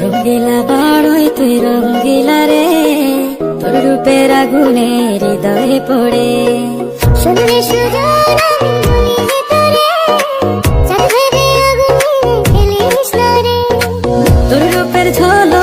রঙ্গিলা বাড়ই তুই রঙ্গিলা রে, তোর রূপের আগুনে হৃদয়ে পড়ে। শুনলে সুজন আমি বলি যে তোরে, চাঁদ ভেবে আগুনে ফেলিস না রে। তোর রূপের ঝলক